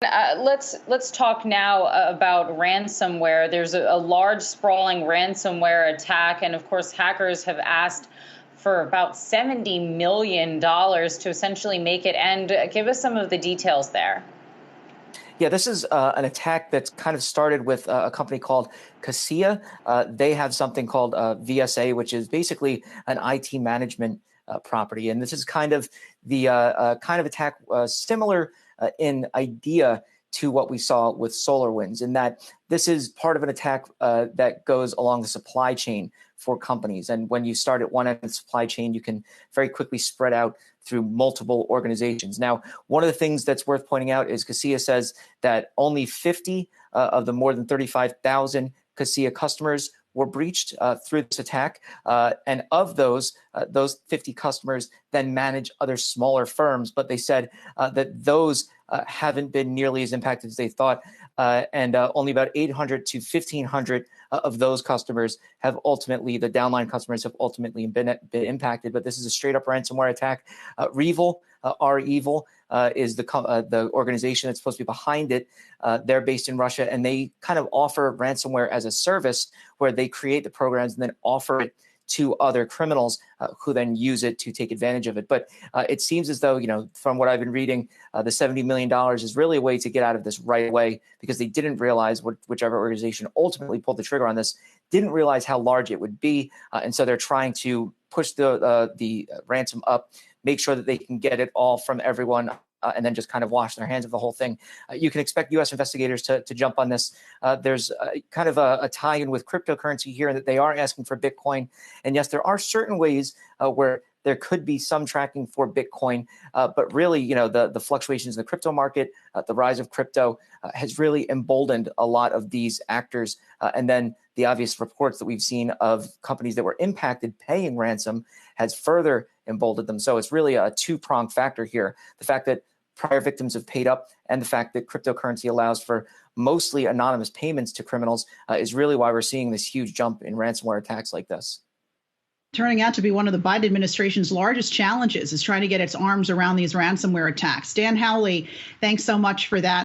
Let's talk now about ransomware. There's a large, sprawling ransomware attack, and of course, hackers have asked for about $70 million to essentially make it end. Give us some of the details there. Yeah, this is an attack that's kind of started with a company called Kaseya. They have something called VSA, which is basically an IT management property, and this is kind of the kind of attack similar in idea to what we saw with SolarWinds, in that this is part of an attack that goes along the supply chain for companies. And when you start at one end of the supply chain, you can very quickly spread out through multiple organizations. Now, one of the things that's worth pointing out is Kaseya says that only 50 of the more than 35,000 Kaseya customers were breached through this attack. And of those 50 customers then manage other smaller firms. But they said that those haven't been nearly as impacted as they thought. And only about 800 to 1,500 of those customers have ultimately, the downline customers have ultimately been impacted. But this is a straight up ransomware attack. Revil, R-Evil, is the organization that's supposed to be behind it. They're based in Russia, and they kind of offer ransomware as a service where they create the programs and then offer it to other criminals who then use it to take advantage of it. But it seems as though, from what I've been reading, the $70 million is really a way to get out of this right away, because they didn't realize, whichever organization ultimately pulled the trigger on this, didn't realize how large it would be. And so they're trying to push the ransom up, make sure that they can get it all from everyone, and then just kind of wash their hands of the whole thing. You can expect U.S. investigators to jump on this. There's kind of a tie-in with cryptocurrency here, that they are asking for Bitcoin. And yes, there are certain ways where there could be some tracking for Bitcoin, but really, the fluctuations in the crypto market, the rise of crypto has really emboldened a lot of these actors. And then the obvious reports that we've seen of companies that were impacted paying ransom has further emboldened them. So it's really a two-pronged factor here. The fact that prior victims have paid up, and the fact that cryptocurrency allows for mostly anonymous payments to criminals is really why we're seeing this huge jump in ransomware attacks like this. Turning out to be one of the Biden administration's largest challenges is trying to get its arms around these ransomware attacks. Dan Howley, thanks so much for that.